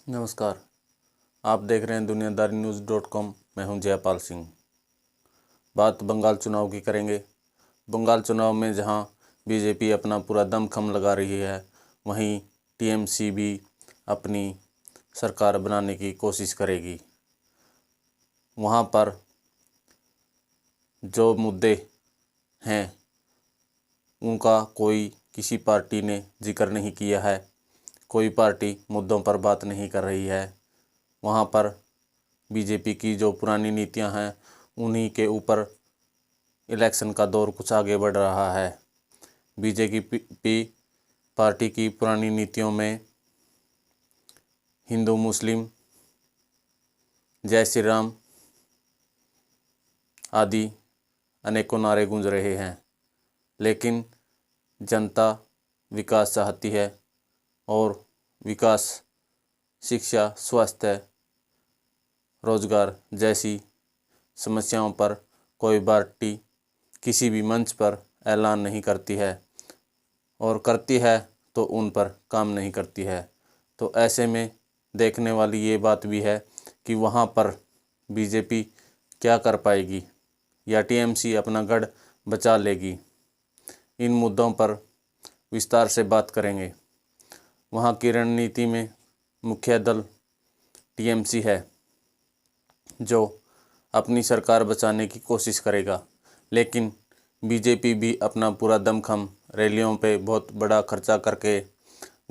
नमस्कार। आप देख रहे हैं दुनियादारी न्यूज़.com। मैं हूं जयपाल सिंह। बात बंगाल चुनाव की करेंगे। बंगाल चुनाव में जहां बीजेपी अपना पूरा दमखम लगा रही है, वहीं टीएमसी भी अपनी सरकार बनाने की कोशिश करेगी। वहां पर जो मुद्दे हैं उनका कोई किसी पार्टी ने जिक्र नहीं किया है। कोई पार्टी मुद्दों पर बात नहीं कर रही है। वहाँ पर बीजेपी की जो पुरानी नीतियाँ हैं उन्हीं के ऊपर इलेक्शन का दौर कुछ आगे बढ़ रहा है। बीजेपी पार्टी की पुरानी नीतियों में हिंदू मुस्लिम, जय श्री राम आदि अनेकों नारे गूंज रहे हैं, लेकिन जनता विकास चाहती है और विकास, शिक्षा, स्वास्थ्य, रोजगार जैसी समस्याओं पर कोई पार्टी किसी भी मंच पर ऐलान नहीं करती है, और करती है तो उन पर काम नहीं करती है। तो ऐसे में देखने वाली ये बात भी है कि वहाँ पर बीजेपी क्या कर पाएगी या टीएमसी अपना गढ़ बचा लेगी। इन मुद्दों पर विस्तार से बात करेंगे। वहाँ की रणनीति में मुख्य दल टीएमसी है, जो अपनी सरकार बचाने की कोशिश करेगा, लेकिन बीजेपी भी अपना पूरा दमखम रैलियों पे बहुत बड़ा खर्चा करके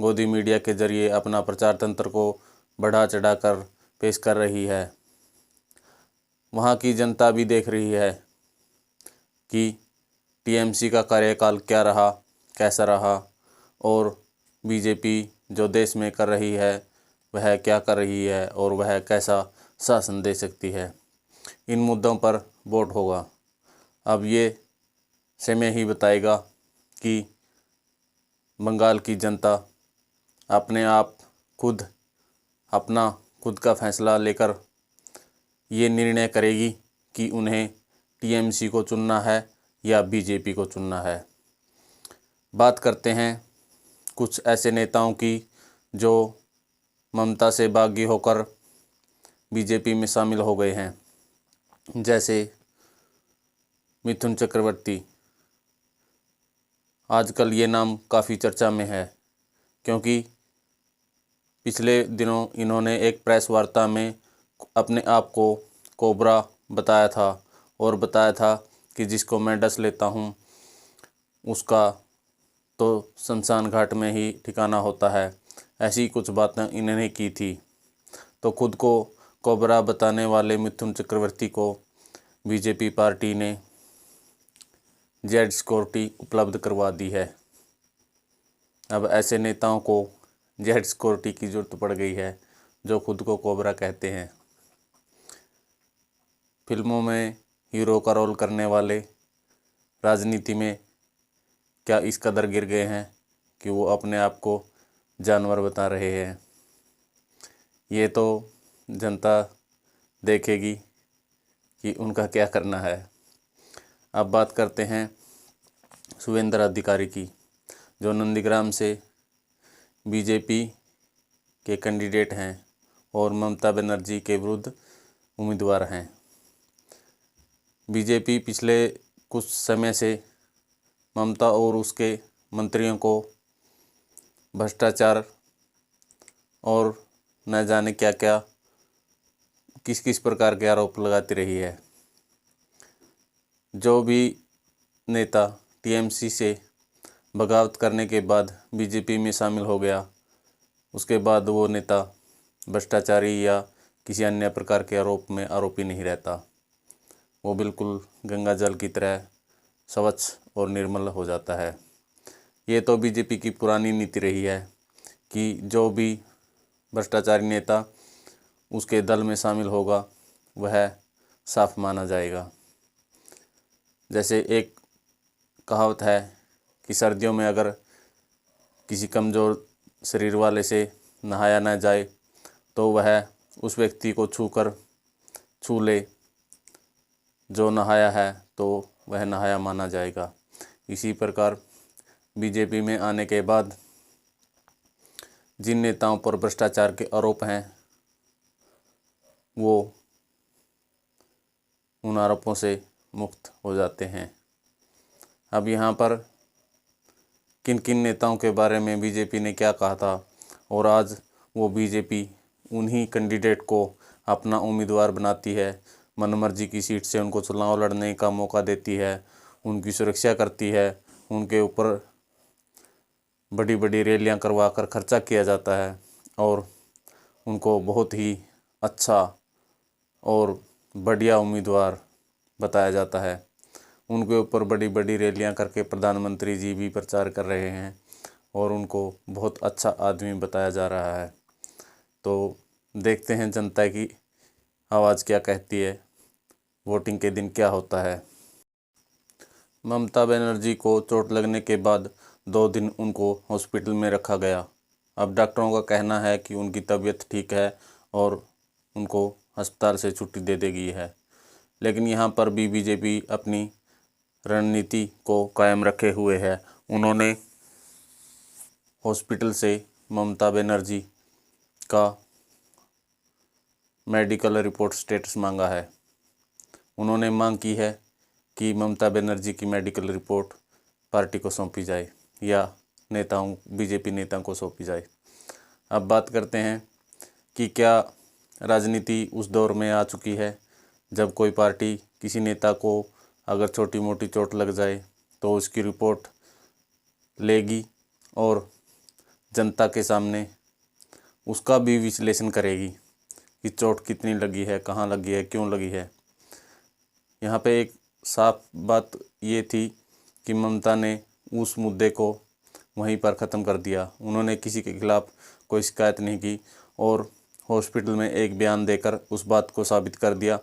गोदी मीडिया के जरिए अपना प्रचार तंत्र को बढ़ा चढ़ाकर पेश कर रही है। वहाँ की जनता भी देख रही है कि टीएमसी का कार्यकाल क्या रहा, कैसा रहा, और बीजेपी जो देश में कर रही है वह क्या कर रही है और वह कैसा शासन दे सकती है। इन मुद्दों पर वोट होगा। अब ये समय ही बताएगा कि बंगाल की जनता अपने आप खुद का फैसला लेकर ये निर्णय करेगी कि उन्हें टीएमसी को चुनना है या बीजेपी को चुनना है। बात करते हैं कुछ ऐसे नेताओं की जो ममता से बागी होकर बीजेपी में शामिल हो गए हैं, जैसे मिथुन चक्रवर्ती। आजकल ये नाम काफ़ी चर्चा में है, क्योंकि पिछले दिनों इन्होंने एक प्रेस वार्ता में अपने आप को कोबरा बताया था और बताया था कि जिसको मैं डस लेता हूँ उसका तो शमशान घाट में ही ठिकाना होता है। ऐसी कुछ बातें इन्होंने की थी। तो खुद को कोबरा बताने वाले मिथुन चक्रवर्ती को बीजेपी पार्टी ने जेड सिक्योरिटी उपलब्ध करवा दी है। अब ऐसे नेताओं को जेड सिक्योरिटी की जरूरत पड़ गई है जो खुद को कोबरा कहते हैं। फिल्मों में हीरो का रोल करने वाले राजनीति में क्या इस कदर गिर गए हैं कि वो अपने आप को जानवर बता रहे हैं। ये तो जनता देखेगी कि उनका क्या करना है। अब बात करते हैं शुभेंद्र अधिकारी की, जो नंदीग्राम से बीजेपी के कैंडिडेट हैं और ममता बनर्जी के विरुद्ध उम्मीदवार हैं। बीजेपी पिछले कुछ समय से ममता और उसके मंत्रियों को भ्रष्टाचार और न जाने क्या क्या किस किस प्रकार के आरोप लगाती रही है। जो भी नेता टीएमसी से बगावत करने के बाद बीजेपी में शामिल हो गया, उसके बाद वो नेता भ्रष्टाचारी या किसी अन्य प्रकार के आरोप में आरोपी नहीं रहता। वो बिल्कुल गंगा जल की तरह स्वच्छ और निर्मल हो जाता है। ये तो बीजेपी की पुरानी नीति रही है कि जो भी भ्रष्टाचारी नेता उसके दल में शामिल होगा वह साफ माना जाएगा। जैसे एक कहावत है कि सर्दियों में अगर किसी कमज़ोर शरीर वाले से नहाया ना जाए तो वह उस व्यक्ति को छू ले जो नहाया है, तो वह नहाया माना जाएगा। इसी प्रकार बीजेपी में आने के बाद जिन नेताओं पर भ्रष्टाचार के आरोप हैं वो उन आरोपों से मुक्त हो जाते हैं। अब यहाँ पर किन किन नेताओं के बारे में बीजेपी ने क्या कहा था और आज वो बीजेपी उन्हीं कैंडिडेट को अपना उम्मीदवार बनाती है, मनमर्जी की सीट से उनको चुनाव लड़ने का मौका देती है, उनकी सुरक्षा करती है, उनके ऊपर बड़ी बड़ी रैलियां करवा कर खर्चा किया जाता है और उनको बहुत ही अच्छा और बढ़िया उम्मीदवार बताया जाता है। उनके ऊपर बड़ी बड़ी रैलियां करके प्रधानमंत्री जी भी प्रचार कर रहे हैं और उनको बहुत अच्छा आदमी बताया जा रहा है। तो देखते हैं जनता की आवाज़ क्या कहती है, वोटिंग के दिन क्या होता है। ममता बनर्जी को चोट लगने के बाद 2 दिन उनको हॉस्पिटल में रखा गया। अब डॉक्टरों का कहना है कि उनकी तबीयत ठीक है और उनको अस्पताल से छुट्टी दे दी गई है। लेकिन यहाँ पर भी बीजेपी अपनी रणनीति को कायम रखे हुए है। उन्होंने हॉस्पिटल से ममता बनर्जी का मेडिकल रिपोर्ट स्टेटस मांगा है। उन्होंने मांग की है कि ममता बनर्जी की मेडिकल रिपोर्ट पार्टी को सौंपी जाए या बीजेपी नेताओं को सौंपी जाए। अब बात करते हैं कि क्या राजनीति उस दौर में आ चुकी है जब कोई पार्टी किसी नेता को अगर छोटी मोटी चोट लग जाए तो उसकी रिपोर्ट लेगी और जनता के सामने उसका भी विश्लेषण करेगी कि चोट कितनी लगी है, कहाँ लगी है, क्यों लगी है। यहाँ पे एक साफ बात ये थी कि ममता ने उस मुद्दे को वहीं पर ख़त्म कर दिया। उन्होंने किसी के खिलाफ़ कोई शिकायत नहीं की और हॉस्पिटल में एक बयान देकर उस बात को साबित कर दिया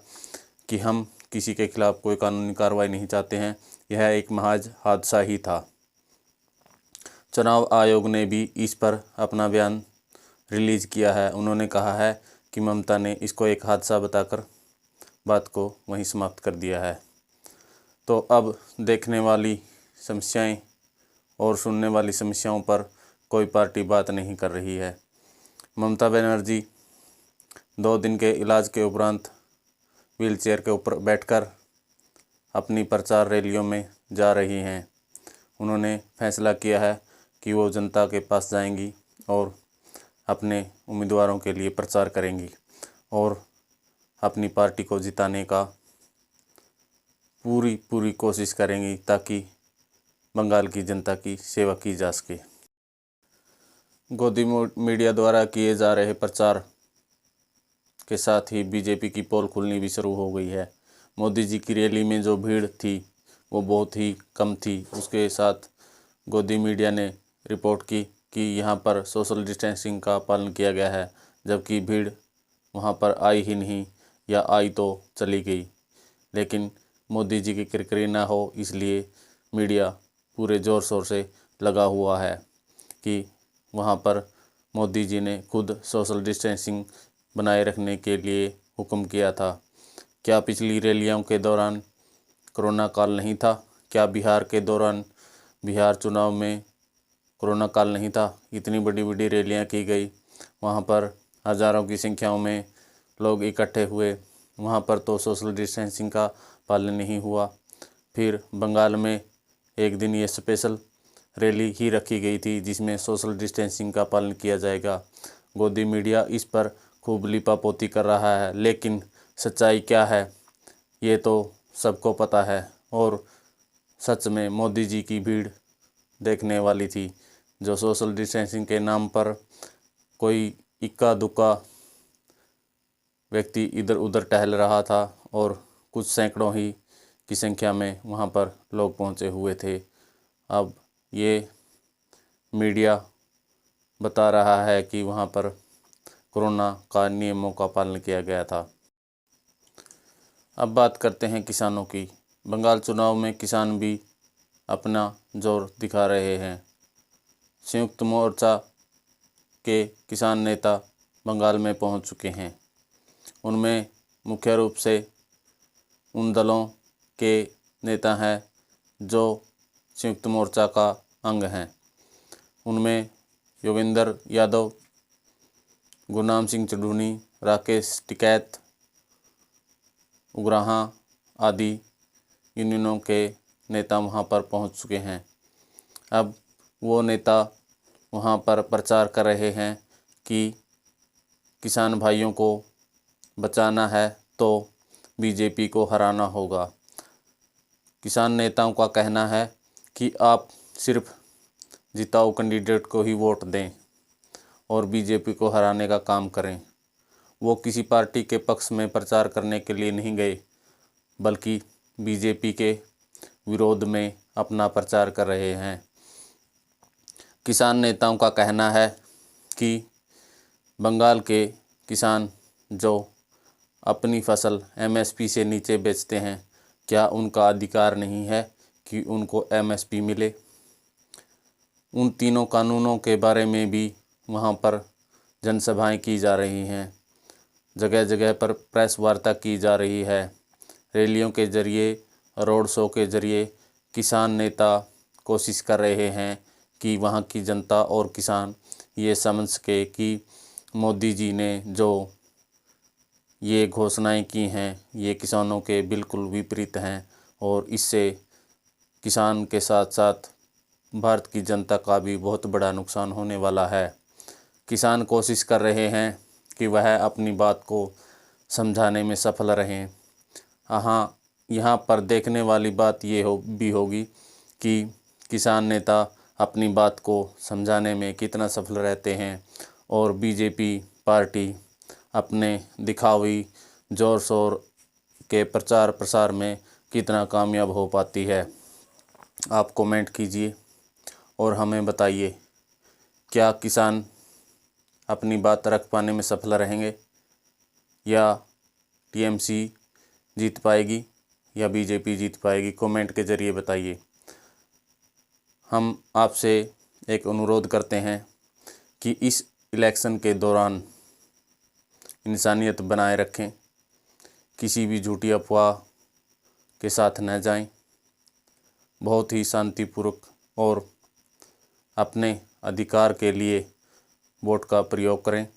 कि हम किसी के खिलाफ़ कोई कानूनी कार्रवाई नहीं चाहते हैं, यह एक महज हादसा ही था। चुनाव आयोग ने भी इस पर अपना बयान रिलीज़ किया है। उन्होंने कहा है कि ममता ने इसको एक हादसा बताकर बात को वहीं समाप्त कर दिया है। तो अब देखने वाली समस्याएं और सुनने वाली समस्याओं पर कोई पार्टी बात नहीं कर रही है। ममता बनर्जी 2 दिन के इलाज के उपरांत व्हीलचेयर के ऊपर बैठकर अपनी प्रचार रैलियों में जा रही हैं। उन्होंने फैसला किया है कि वो जनता के पास जाएंगी और अपने उम्मीदवारों के लिए प्रचार करेंगी और अपनी पार्टी को जिताने का पूरी कोशिश करेंगी ताकि बंगाल की जनता की सेवा की जा सके। गोदी मीडिया द्वारा किए जा रहे प्रचार के साथ ही बीजेपी की पोल खुलनी भी शुरू हो गई है। मोदी जी की रैली में जो भीड़ थी वो बहुत ही कम थी। उसके साथ गोदी मीडिया ने रिपोर्ट की कि यहाँ पर सोशल डिस्टेंसिंग का पालन किया गया है, जबकि भीड़ वहाँ पर आई ही नहीं या आई तो चली गई। लेकिन मोदी जी की किरकिरी ना हो इसलिए मीडिया पूरे ज़ोर शोर से लगा हुआ है कि वहाँ पर मोदी जी ने खुद सोशल डिस्टेंसिंग बनाए रखने के लिए हुक्म किया था। क्या पिछली रैलियों के दौरान कोरोना काल नहीं था? क्या बिहार के दौरान बिहार चुनाव में कोरोना काल नहीं था? इतनी बड़ी बड़ी रैलियां की गई, वहां पर हज़ारों की संख्याओं में लोग इकट्ठे हुए, वहां पर तो सोशल डिस्टेंसिंग का पालन नहीं हुआ। फिर बंगाल में एक दिन ये स्पेशल रैली ही रखी गई थी जिसमें सोशल डिस्टेंसिंग का पालन किया जाएगा। गोदी मीडिया इस पर खूब लिपापोती कर रहा है, लेकिन सच्चाई क्या है ये तो सबको पता है। और सच में मोदी जी की भीड़ देखने वाली थी। जो सोशल डिस्टेंसिंग के नाम पर कोई इक्का दुक्का व्यक्ति इधर उधर टहल रहा था और कुछ सैकड़ों ही की संख्या में वहाँ पर लोग पहुँचे हुए थे। अब ये मीडिया बता रहा है कि वहाँ पर कोरोना का नियमों का पालन किया गया था। अब बात करते हैं किसानों की। बंगाल चुनाव में किसान भी अपना जोर दिखा रहे हैं। संयुक्त मोर्चा के किसान नेता बंगाल में पहुंच चुके हैं। उनमें मुख्य रूप से उन दलों के नेता हैं जो संयुक्त मोर्चा का अंग हैं। उनमें योगेंद्र यादव गुरनाम सिंह चढ़ूनी, राकेश टिकैत, उग्राहा आदि यूनियनों के नेता वहां पर पहुंच चुके हैं। अब वो नेता वहां पर प्रचार कर रहे हैं कि किसान भाइयों को बचाना है तो बीजेपी को हराना होगा। किसान नेताओं का कहना है कि आप सिर्फ जिताऊ कैंडिडेट को ही वोट दें और बीजेपी को हराने का काम करें। वो किसी पार्टी के पक्ष में प्रचार करने के लिए नहीं गए, बल्कि बीजेपी के विरोध में अपना प्रचार कर रहे हैं। किसान नेताओं का कहना है कि बंगाल के किसान जो अपनी फसल एमएसपी से नीचे बेचते हैं, क्या उनका अधिकार नहीं है कि उनको एमएसपी मिले। उन तीनों कानूनों के बारे में भी वहाँ पर जनसभाएं की जा रही हैं, जगह जगह पर प्रेस वार्ता की जा रही है। रैलियों के जरिए, रोड शो के जरिए किसान नेता कोशिश कर रहे हैं कि वहाँ की जनता और किसान ये समझ सके कि मोदी जी ने जो ये घोषणाएं की हैं ये किसानों के बिल्कुल विपरीत हैं और इससे किसान के साथ साथ भारत की जनता का भी बहुत बड़ा नुकसान होने वाला है। किसान कोशिश कर रहे हैं कि वह अपनी बात को समझाने में सफल रहें। हाँ, यहाँ पर देखने वाली बात ये भी होगी कि किसान नेता अपनी बात को समझाने में कितना सफल रहते हैं और बीजेपी पार्टी अपने दिखावी जोर शोर के प्रचार प्रसार में कितना कामयाब हो पाती है। आप कमेंट कीजिए और हमें बताइए, क्या किसान अपनी बात रख पाने में सफल रहेंगे या टीएमसी जीत पाएगी या बीजेपी जीत पाएगी? कमेंट के ज़रिए बताइए। हम आपसे एक अनुरोध करते हैं कि इस इलेक्शन के दौरान इंसानियत बनाए रखें, किसी भी झूठी अफवाह के साथ न जाएं, बहुत ही शांतिपूर्वक और अपने अधिकार के लिए वोट का प्रयोग करें।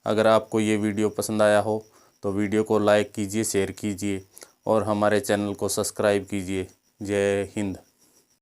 अगर आपको ये वीडियो पसंद आया हो तो वीडियो को लाइक कीजिए, शेयर कीजिए और हमारे चैनल को सब्सक्राइब कीजिए। जय हिंद।